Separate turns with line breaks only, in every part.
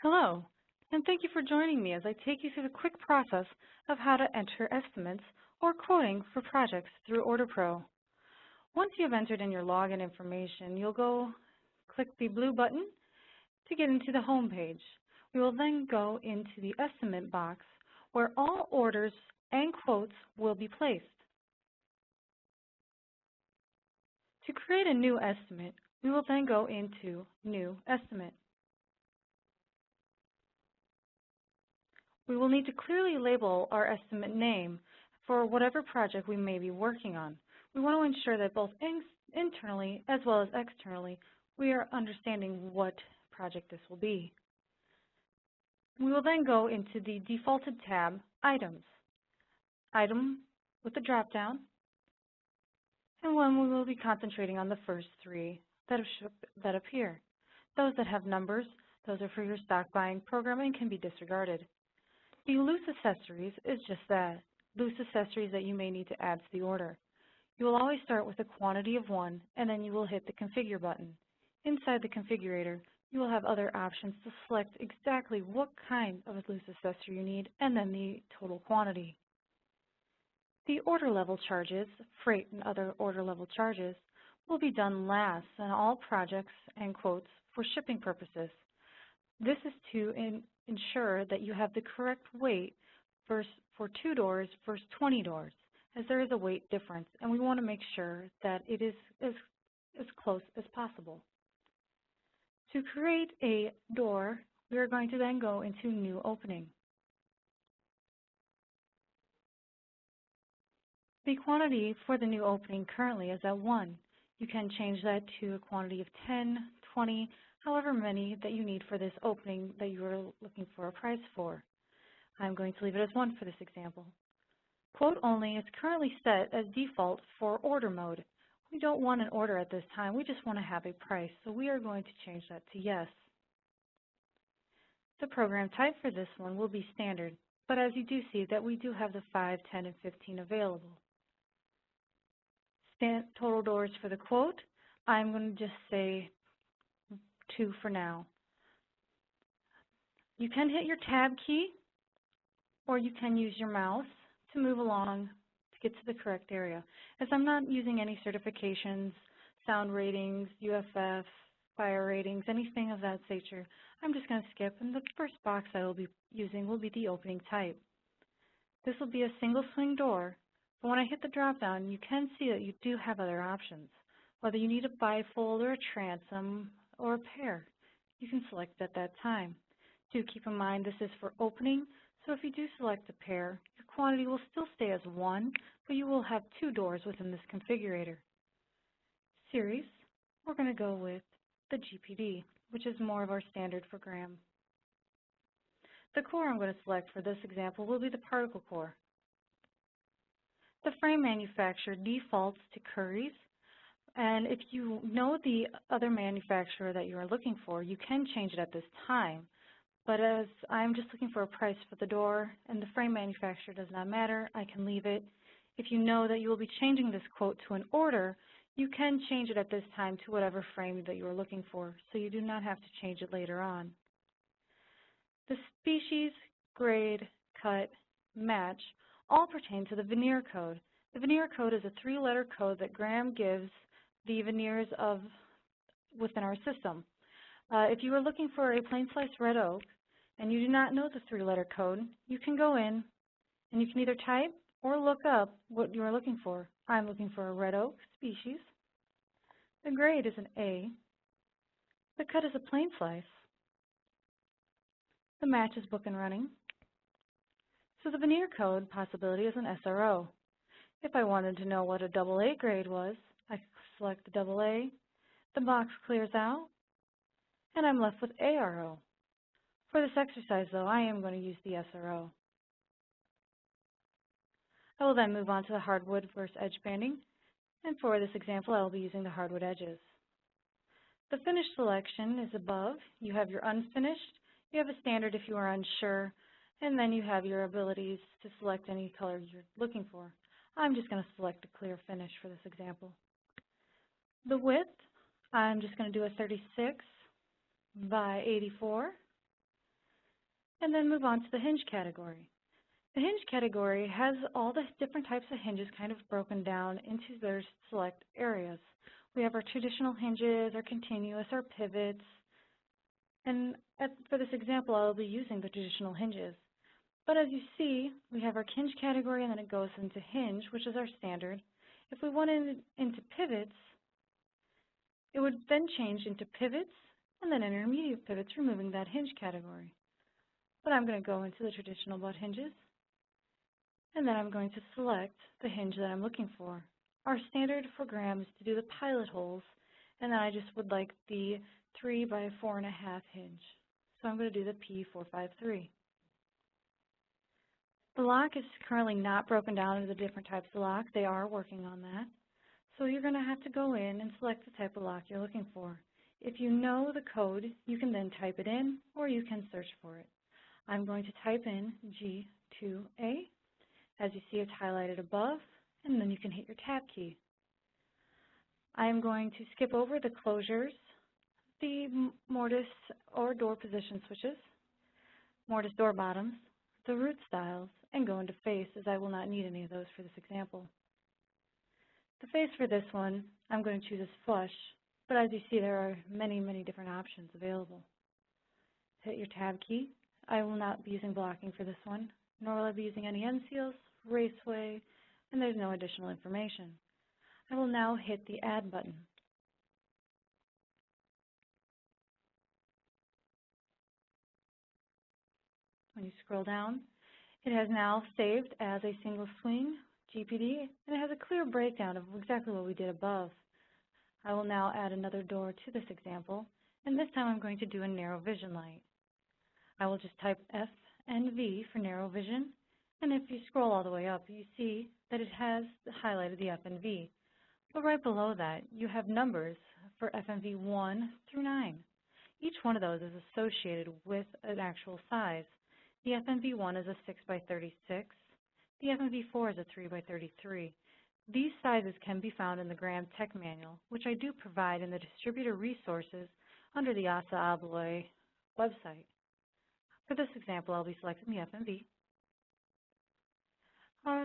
Hello, and thank you for joining me as I take you through the quick process of how to enter estimates or quoting for projects through OrderPro. Once you have entered in your login information, you'll click the blue button to get into the home page. We will then go into the estimate box where all orders and quotes will be placed. To create a new estimate, we will then go into New Estimate. We will need to clearly label our estimate name for whatever project we may be working on. We want to ensure that both internally as well as externally, we are understanding what project this will be. We will then go into the defaulted tab, Items. Item with the drop-down, and one we will be concentrating on the first three that appear. Those that have numbers, those are for your stock buying program and can be disregarded. The loose accessories is just that, loose accessories that you may need to add to the order. You will always start with a quantity of 1, and then you will hit the Configure button. Inside the configurator, you will have other options to select exactly what kind of a loose accessory you need, and then the total quantity. The order level charges, freight and other order level charges, will be done last on all projects and quotes for shipping purposes. This is to ensure that you have the correct weight for 2 doors versus 20 doors, as there is a weight difference, and we want to make sure that it is as close as possible. To create a door, we are going to then go into New Opening. The quantity for the new opening currently is at 1. You can change that to a quantity of 10, 20, however many that you need for this opening that you are looking for a price for. I'm going to leave it as 1 for this example. Quote only is currently set as default for order mode. We don't want an order at this time, we just want to have a price, so we are going to change that to yes. The program type for this one will be standard, but as you do see that we do have the 5, 10, and 15 available. Total doors for the quote, I'm going to just say 2 for now. You can hit your tab key, or you can use your mouse to move along to get to the correct area. As I'm not using any certifications, sound ratings, UFF, fire ratings, anything of that nature, I'm just going to skip, and the first box I will be using will be the opening type. This will be a single swing door, but when I hit the drop-down, you can see that you do have other options. Whether you need a bifold or a transom or a pair, you can select at that time. Do keep in mind this is for opening, so if you do select a pair, your quantity will still stay as 1, but you will have 2 doors within this configurator. Series, we're going to go with the GPD, which is more of our standard for gram. The core I'm going to select for this example will be the particle core. The frame manufacturer defaults to Curry's, and if you know the other manufacturer that you are looking for, you can change it at this time. But as I'm just looking for a price for the door and the frame manufacturer does not matter, I can leave it. If you know that you will be changing this quote to an order, you can change it at this time to whatever frame that you are looking for, so you do not have to change it later on. The species, grade, cut, match all pertain to the veneer code. The veneer code is a 3-letter code that Graham gives the veneers within our system. If you are looking for a plain sliced red oak and you do not know the 3-letter code, you can go in and you can either type or look up what you are looking for. I'm looking for a red oak species. The grade is an A. The cut is a plain slice. The match is book and running. So the veneer code possibility is an SRO. If I wanted to know what a AA grade was, I select the AA, the box clears out, and I'm left with ARO. For this exercise, though, I am going to use the SRO. I will then move on to the hardwood versus edge banding, and for this example, I will be using the hardwood edges. The finished selection is above. You have your unfinished, you have a standard if you are unsure, and then you have your abilities to select any color you're looking for. I'm just going to select a clear finish for this example. The width, I'm just going to do a 36 by 84. and then move on to the hinge category. The hinge category has all the different types of hinges kind of broken down into their select areas. We have our traditional hinges, our continuous, our pivots, and for this example, I'll be using the traditional hinges. But as you see, we have our hinge category, and then it goes into hinge, which is our standard. If we wanted into pivots, it would then change into pivots and then intermediate pivots, removing that hinge category. But I'm going to go into the traditional butt hinges, and then I'm going to select the hinge that I'm looking for. Our standard for Graham is to do the pilot holes, and then I just would like the 3 by 4.5 hinge. So I'm going to do the P453. The lock is currently not broken down into the different types of lock. They are working on that. So you're going to have to go in and select the type of lock you're looking for. If you know the code, you can then type it in, or you can search for it. I'm going to type in G2A. As you see, it's highlighted above, and then you can hit your Tab key. I am going to skip over the closures, the mortise or door position switches, mortise door bottoms, the root styles, and go into face, as I will not need any of those for this example. The face for this one, I'm going to choose as flush, but as you see, there are many, many different options available. Hit your Tab key. I will not be using blocking for this one, nor will I be using any end seals, raceway, and there's no additional information. I will now hit the Add button. When you scroll down, it has now saved as a single swing GPD, and it has a clear breakdown of exactly what we did above. I will now add another door to this example, and this time I'm going to do a narrow vision light. I will just type FNV for narrow vision, and if you scroll all the way up, you see that it has highlighted the FNV. But right below that, you have numbers for FNV 1 through 9. Each one of those is associated with an actual size. The FNV 1 is a 6 by 36. The FNV 4 is a 3 by 33. These sizes can be found in the Graham Tech Manual, which I do provide in the distributor resources under the ASA Abloy website. For this example, I'll be selecting the FNV.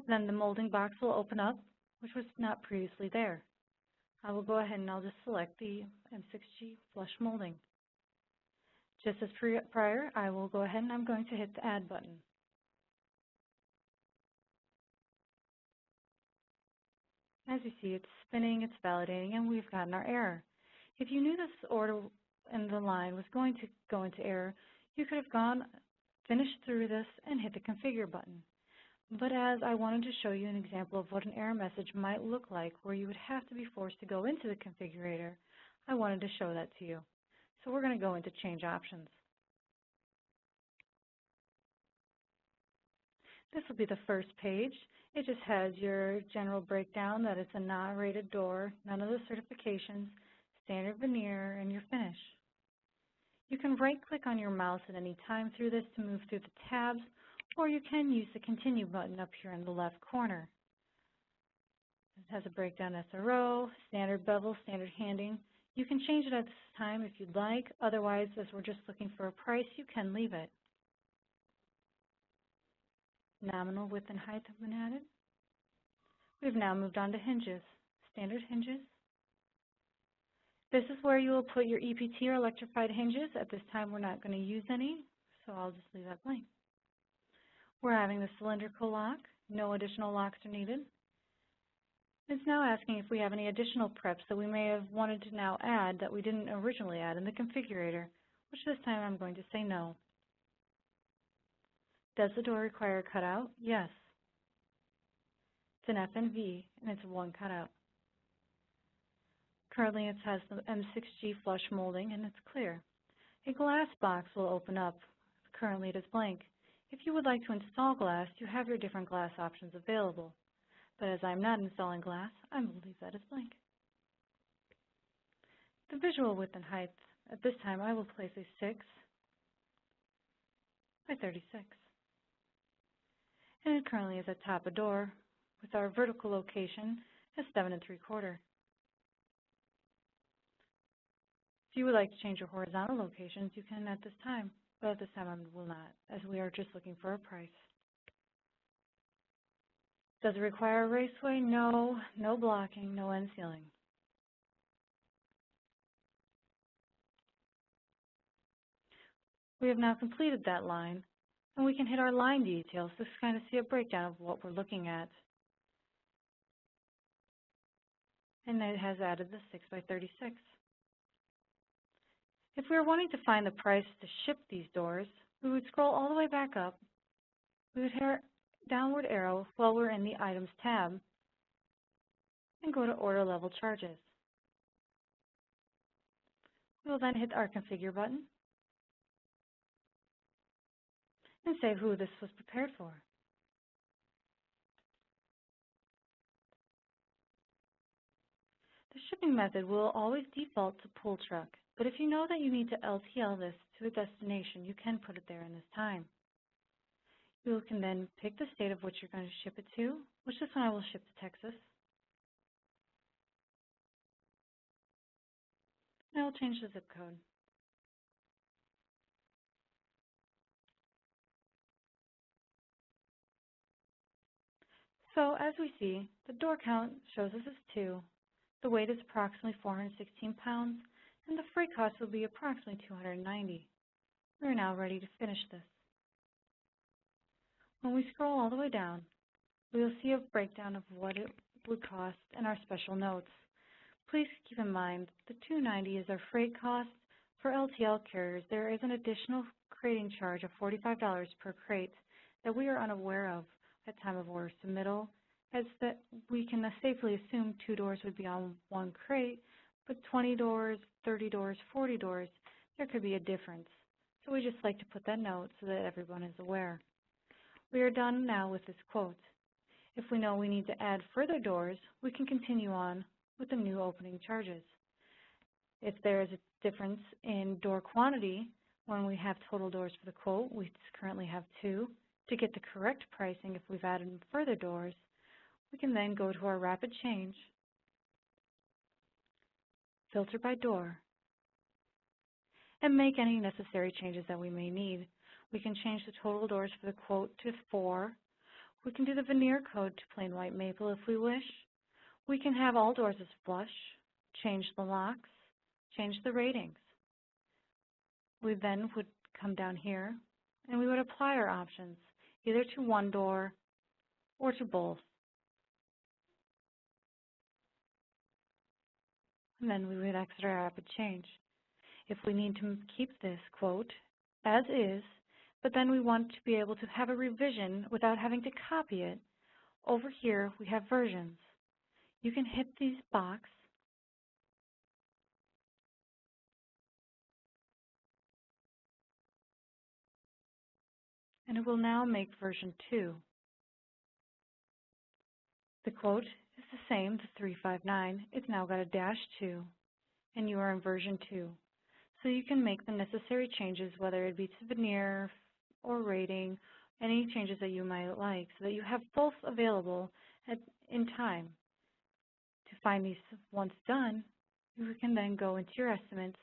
Then the molding box will open up, which was not previously there. I will go ahead and I'll just select the M6G flush molding. Just as prior, I will go ahead and I'm going to hit the Add button. As you see, it's spinning, it's validating, and we've gotten our error. If you knew this order in the line was going to go into error, you could have finished through this and hit the Configure button. But as I wanted to show you an example of what an error message might look like where you would have to be forced to go into the configurator, I wanted to show that to you. So we're going to go into Change Options. This will be the first page. It just has your general breakdown that it's a non-rated door, none of the certifications, standard veneer, and your finish. You can right-click on your mouse at any time through this to move through the tabs, or you can use the Continue button up here in the left corner. It has a breakdown SRO, standard bevel, standard handing. You can change it at this time if you'd like. Otherwise, as we're just looking for a price, you can leave it. Nominal width and height have been added. We've now moved on to hinges, standard hinges. This is where you will put your EPT or electrified hinges. At this time, we're not going to use any, so I'll just leave that blank. We're having the cylindrical lock. No additional locks are needed. It's now asking if we have any additional preps that we may have wanted to now add that we didn't originally add in the configurator, which this time I'm going to say no. Does the door require a cutout? Yes. It's an FNV, and it's one cutout. Currently, it has the M6G flush molding, and it's clear. A glass box will open up. Currently, it is blank. If you would like to install glass, you have your different glass options available. But as I'm not installing glass, I will leave that as blank. The visual width and height, at this time, I will place a 6 by 36. And it currently is at top of door with our vertical location as 7 3/4. If you would like to change your horizontal locations, you can at this time. but at this time I will not, as we are just looking for a price. Does it require a raceway? No. No blocking, no end ceiling. We have now completed that line, and we can hit our line details to kind of see a breakdown of what we're looking at. And it has added the 6 by 36. If we were wanting to find the price to ship these doors, we would scroll all the way back up. We would hit our downward arrow while we're in the Items tab and go to Order Level Charges. We will then hit our Configure button and say who this was prepared for. The shipping method will always default to pull truck, but if you know that you need to LTL this to a destination, you can put it there in this time. You can then pick the state of which you're going to ship it to, which this one I will ship to Texas. And I will change the zip code. So as we see, the door count shows us as 2, the weight is approximately 416 pounds, and the freight cost will be approximately $290. We are now ready to finish this. When we scroll all the way down, we will see a breakdown of what it would cost and our special notes. Please keep in mind the $290 is our freight cost. For LTL carriers, there is an additional crating charge of $45 per crate that we are unaware of at time of order submittal, as that we can safely assume 2 doors would be on 1 crate, but 20 doors, 30 doors, 40 doors, there could be a difference. So we just like to put that note so that everyone is aware. We are done now with this quote. If we know we need to add further doors, we can continue on with the new opening charges. If there is a difference in door quantity, when we have total doors for the quote, we currently have 2. To get the correct pricing, if we've added further doors, we can then go to our rapid change, filter by door, and make any necessary changes that we may need. We can change the total doors for the quote to 4. We can do the veneer code to plain white maple if we wish. We can have all doors as flush, change the locks, change the ratings. We then would come down here and we would apply our options, either to 1 door or to both. And then we would exit our rapid change. If we need to keep this quote as is, but then we want to be able to have a revision without having to copy it, over here we have versions. You can hit this box and it will now make version 2. The quote is the same, the 359. It's now got a -2, and you are in version 2. So you can make the necessary changes, whether it be to veneer or rating, any changes that you might like, so that you have both available in time. To find these once done, you can then go into your estimates,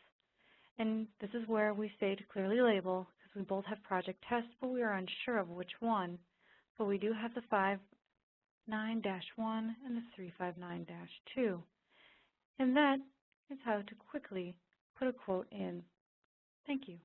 and this is where we say to clearly label, because we both have project tests, but we are unsure of which one. But we do have the 59-1 and the 359-2. And that is how to quickly put a quote in. Thank you.